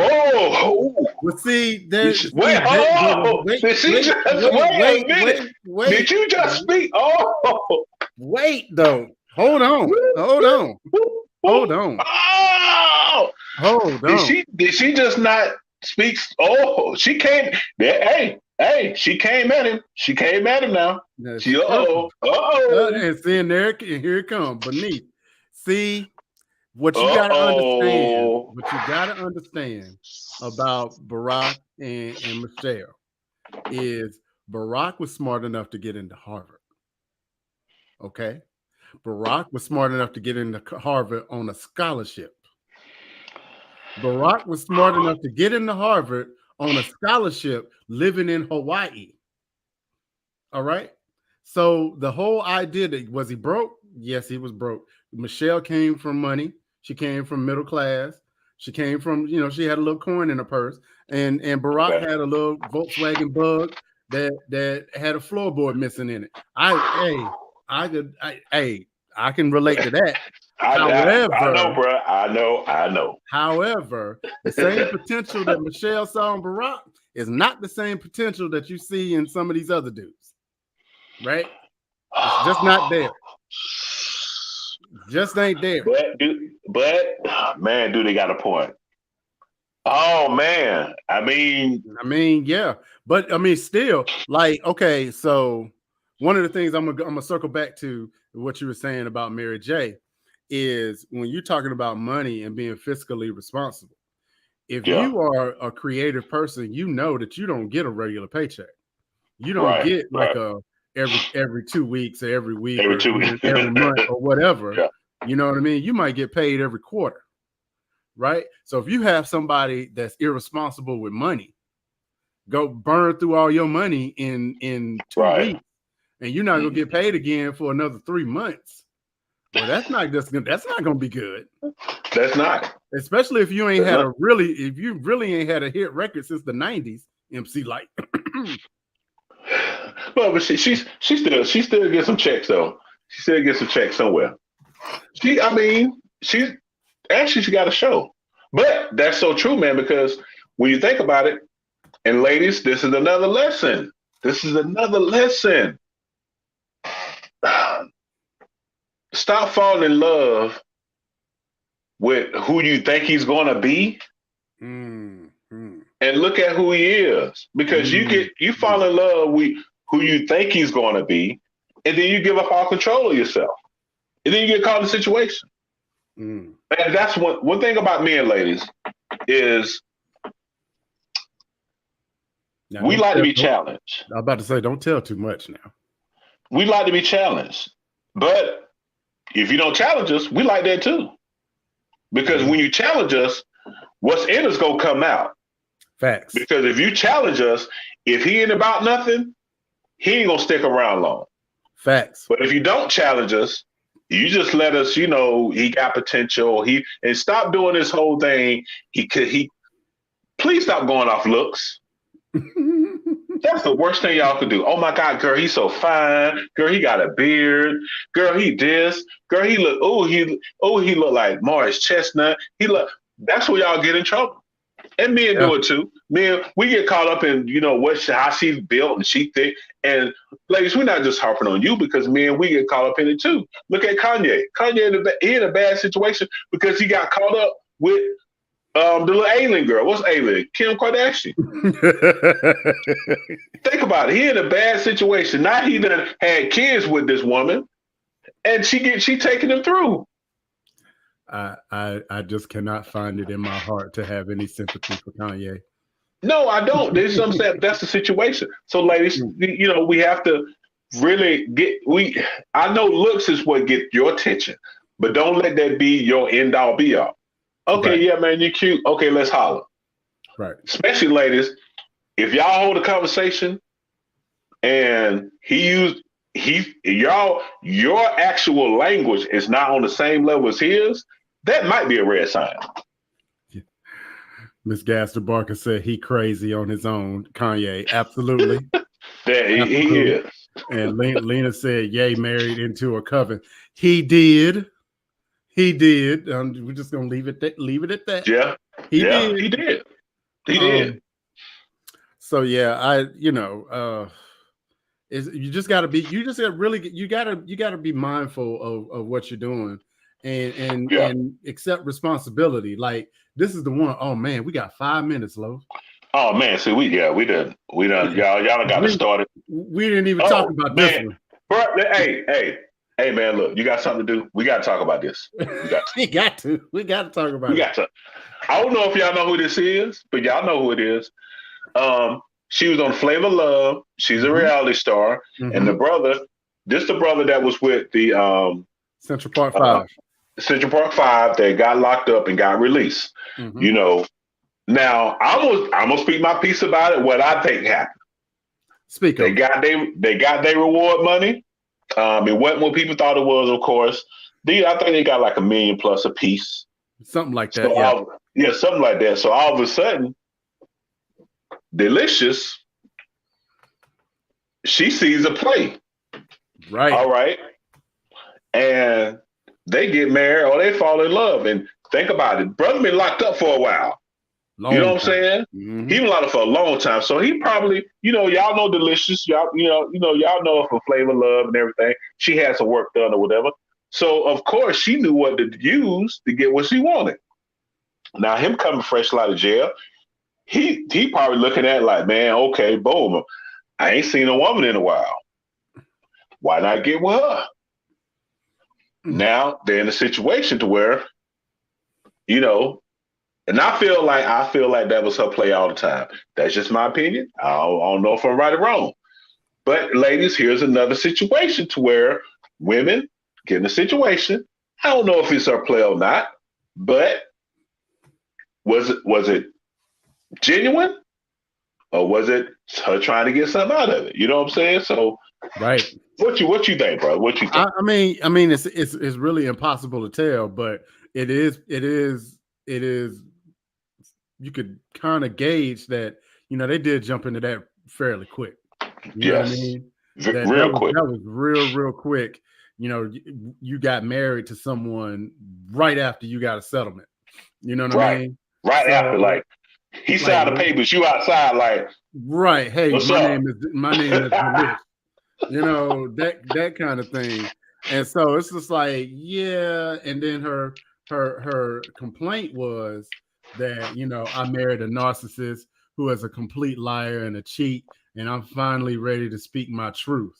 Well, see, Did you just speak? Oh, wait, though. Hold on. Oh, did she just not speak? Oh, she came. Hey, she came at him. She came at him now. And seeing there, and here it comes beneath. See, what you got to understand about Barack and Michelle is Barack was smart enough to get into Harvard. Okay. Barack was smart enough to get into Harvard on a scholarship. Barack was smart enough to get into Harvard on a scholarship living in Hawaii. All right. So the whole idea that was he broke? Yes, he was broke. Michelle came from money. She came from middle class. She came from, she had a little coin in her purse. And Barack had a little Volkswagen Bug that had a floorboard missing in it. I can relate to that. However, I know, bro. I know. However, the same potential that Michelle saw in Barack is not the same potential that you see in some of these other dudes. Right? It's just not there. Just ain't there. But man, do they got a point? Oh man. I mean, yeah. But still, like, okay, so one of the things I'm gonna circle back to what you were saying about Mary J is when you're talking about money and being fiscally responsible. If you are a creative person, you know that you don't get a regular paycheck. You don't get like every 2 weeks or every week or every month or whatever. Yeah. You know what I mean? You might get paid every quarter. Right? So if you have somebody that's irresponsible with money, go burn through all your money in 2 weeks, and you're not gonna get paid again for another 3 months. Well, that's not gonna be good. That's not. Especially if you ain't really ain't had a hit record since the 90s, MC Light. Well, but she still gets some checks though. She still gets some checks somewhere. She got a show. But that's so true, man, because when you think about it, and ladies, this is another lesson. Stop falling in love with who you think he's going to be, and look at who he is. Because you fall in love with who you think he's going to be, and then you give up all control of yourself, and then you get caught in a situation. And that's one thing about men, ladies, is we like to be challenged. I'm about to say, don't tell too much now. We like to be challenged, but if you don't challenge us, we like that too. Because when you challenge us, what's in us gonna come out. Facts. Because if you challenge us, if he ain't about nothing, he ain't gonna stick around long. Facts. But if you don't challenge us, you just let us, he got potential. And stop doing this whole thing. Please stop going off looks. That's the worst thing y'all could do. Oh my God, girl, he's so fine. Girl, he got a beard. Girl, he this. Girl, he look like Morris Chestnut. That's where y'all get in trouble. And men do it too. Men, we get caught up in, how she's built and she thick. And ladies, we're not just harping on you because men, we get caught up in it too. Look at Kanye. Kanye in a bad situation because he got caught up with the little alien girl. What's alien? Kim Kardashian. Think about it. He in a bad situation. Now he done had kids with this woman, and she taking him through. I just cannot find it in my heart to have any sympathy for Kanye. No, I don't. There's some that's the situation. So, ladies, we have to really I know looks is what get your attention, but don't let that be your end all be all. Okay, right. Yeah, man, you cute. Okay, let's holler. Right. Especially ladies, if y'all hold a conversation and your actual language is not on the same level as his, that might be a red sign. Miss Gaster Barker said he crazy on his own. Kanye, absolutely. He is. And Lena said, "Yay, married into a coven." He did. We're just gonna leave it at that. Yeah. He did. So yeah, you gotta be mindful of what you're doing and accept responsibility. Like this is the one. Oh man, we got 5 minutes, Lo. Oh man, see, we done. Y'all done got it started. We didn't even talk about this one. Bro, hey man, look, you got something to do. We got to talk about this. We got to talk about it. I don't know if y'all know who this is, but y'all know who it is. She was on Flavor Love. She's a reality star, and the brother that was with the Central Park 5. Central Park 5. They got locked up and got released. Mm-hmm. You know, now I'm gonna speak my piece about it. What I think happened. Speak. They got their reward money. It wasn't what people thought it was. Of course, I think they got like $1 million plus a piece. Something like that. So something like that. So all of a sudden, Delicious, she sees a play. Right. All right. And they get married or they fall in love. And think about it. Brother been locked up for a while. You know what I'm saying? Mm-hmm. He been locked up for a long time. So he probably, y'all know Delicious. Y'all know her for Flavor Love and everything. She had some work done or whatever. So of course she knew what to use to get what she wanted. Now him coming fresh out of jail, he probably looking at it like, man, okay, boom. I ain't seen a woman in a while. Why not get with her? Now they're in a situation to where, and I feel like that was her play all the time. That's just my opinion. I don't know if I'm right or wrong. But ladies, here's another situation to where women get in a situation. I don't know if it's her play or not, but was it genuine? Or was it her trying to get something out of it? You know what I'm saying? So, right. What you think, bro? What you think? I mean, it's really impossible to tell, but it is. You could kind of gauge that. They did jump into that fairly quick. You know what I mean? Real quick. That was real quick. You got married to someone right after you got a settlement. You know what I mean? Right after, like. He signed the papers. You outside, like right. Hey, my name is Delish. that kind of thing. And so it's just like, yeah. And then her complaint was that I married a narcissist who is a complete liar and a cheat, and I'm finally ready to speak my truth.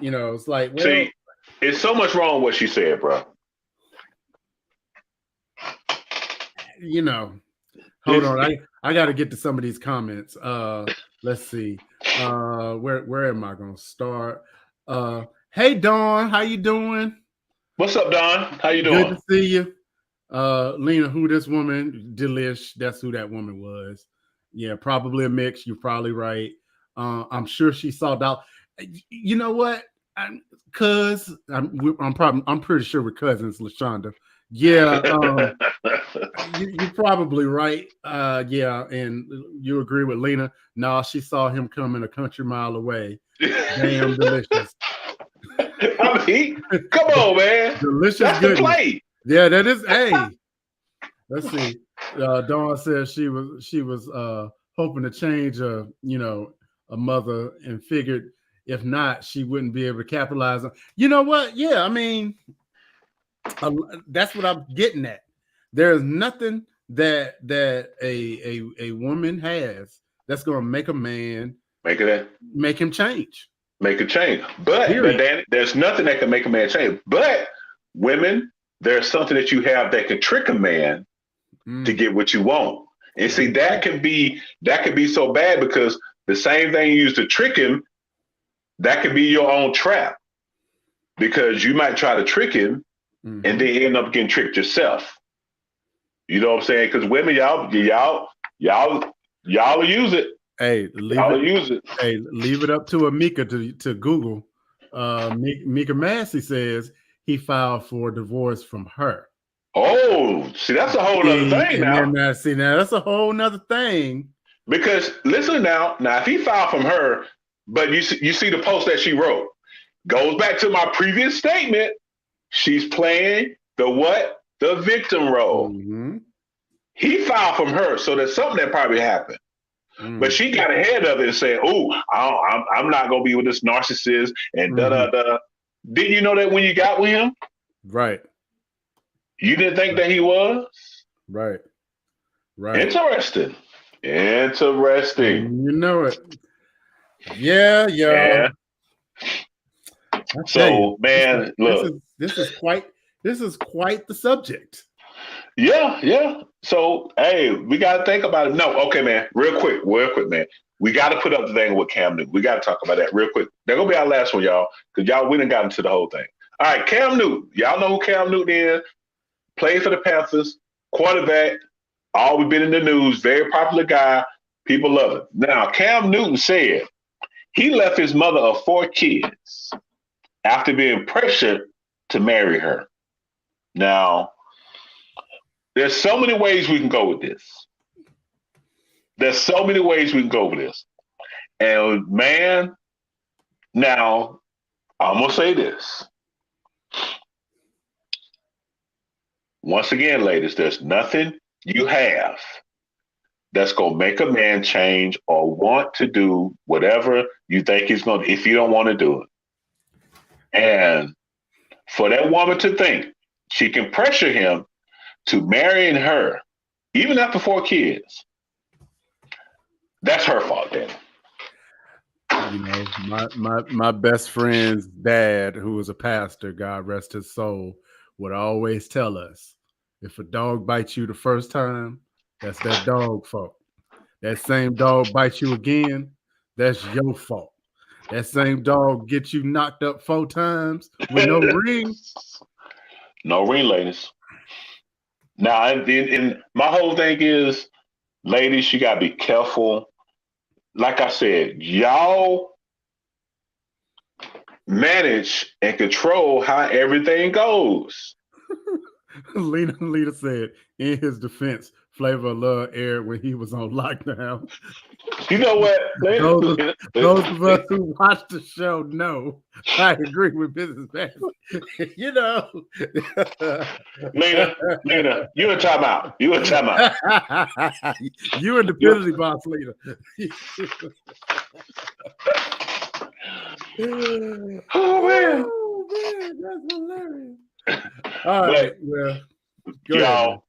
It's like, well, see, it's so much wrong with what she said, bro. Hold on, I got to get to some of these comments. Let's see. Where am I going to start? Hey, Dawn, how you doing? What's up, Dawn? How you doing? Good to see you. Lena, who this woman? Delish, that's who that woman was. Yeah, probably a mix. You're probably right. I'm sure she saw out. You know what? I'm pretty sure we're cousins, LaShonda. Yeah, you're probably right. Yeah, and you agree with Lena. No, she saw him coming a country mile away. Damn delicious. I mean, come on, man. Delicious. That's the play. Yeah, that is. Hey, let's see. Dawn says she was hoping to change a mother and figured if not, she wouldn't be able to capitalize on. You know what? Yeah, I mean. That's what I'm getting at. There's nothing that a woman has that's going to make a man make him change. Make a change. But Danny, there's nothing that can make a man change. But women, there's something that you have that can trick a man to get what you want. And see, that can be so bad because the same thing you use to trick him, that could be your own trap. Because you might try to trick him. And then end up getting tricked yourself. You know what I'm saying? Because women, y'all will use it. Hey, use it. Hey, leave it up to Amika to Google. Mika Massey says he filed for divorce from her. Oh, see, that's a whole other thing now. Now that's a whole nother thing. Because listen now, if he filed from her, but you see the post that she wrote, goes back to my previous statement. She's playing the victim role. Mm-hmm. He filed from her, so there's something that probably happened. But she got ahead of it and said, "Oh, I'm not gonna be with this narcissist." And da da da. Didn't you know that when you got with him? Right. You didn't think that he was? Right. Interesting. You know it. Yeah. So, man, look, this is quite the subject. Yeah. So, hey, we got to think about it. No, okay, man. Real quick, man. We got to put up the thing with Cam Newton. We got to talk about that real quick. They're gonna be our last one, y'all, because we done got into the whole thing. All right, Cam Newton. Y'all know who Cam Newton is. Played for the Panthers, quarterback. Always been in the news. Very popular guy. People love him. Now, Cam Newton said he left his mother of 4 kids after being pressured to marry her. Now, there's so many ways we can go with this. And man, now I'm going to say this. Once again, ladies, there's nothing you have that's going to make a man change or want to do whatever you think he's going to, if you don't want to do it. And for that woman to think she can pressure him to marrying her, even after 4 kids, that's her fault, Danny. You know, my best friend's dad, who was a pastor, God rest his soul, would always tell us, if a dog bites you the first time, that's that dog fault. That same dog bites you again, that's your fault. That same dog gets you knocked up 4 times with no ring. No ring, ladies. Now, and my whole thing is, ladies, you got to be careful. Like I said, y'all manage and control how everything goes. Lena said, in his defense, Flavor of Love aired when he was on lockdown. You know what? Those of us who watch the show know I agree with Business Man. You know. Lena, you in timeout. You in timeout. You in the penalty box, Lena. Oh, man. That's hilarious. All right, well, y'all,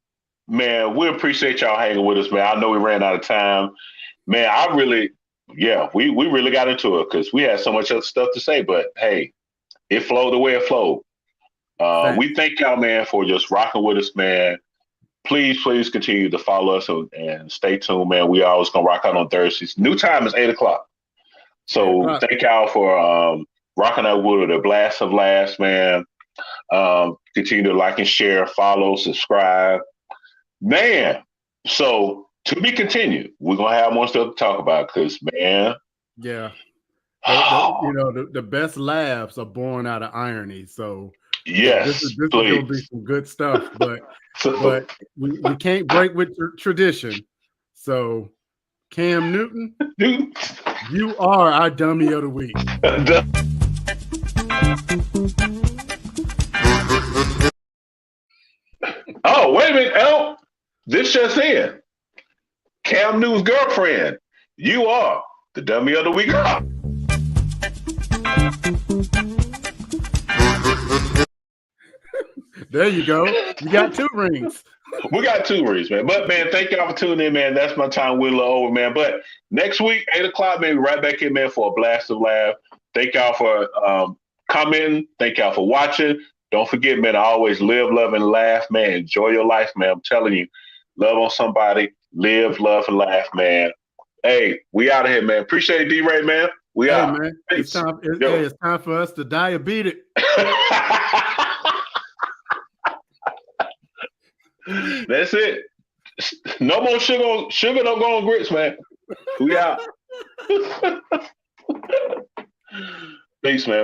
man, we appreciate y'all hanging with us, man. I know we ran out of time. Man, we really got into it because we had so much other stuff to say, but hey, it flowed the way it flowed. We thank y'all, man, for just rocking with us, man. Please continue to follow us and stay tuned, man. We always gonna rock out on Thursdays. New time is 8:00. So thank y'all for rocking out with the Blast of Laughs, man. Continue to like and share, follow, subscribe. Man, so to be continued. We're going to have more stuff to talk about because, man. Yeah. The best laughs are born out of irony. So, yes, this is going to be some good stuff. But we can't break with tradition. So, Cam Newton, you are our dummy of the week. Oh, wait a minute, L. This just in. Cam Newton's girlfriend, you are the dummy of the week. There you go. You got 2 rings. We got 2 rings, man. But, man, thank y'all for tuning in, man. That's my time whittling over, man. But next week, 8:00, man, right back in, man, for a blast of laugh. Thank y'all for commenting. Thank y'all for watching. Don't forget, man, I always live, love, and laugh, man. Enjoy your life, man. I'm telling you, love on somebody, live, love, and laugh, man. Hey, we out of here, man. Appreciate it, DRay, man. We out. Man. It's time for us to diabetes. That's it. No more sugar. Sugar don't go on grits, man. We out. Peace, man.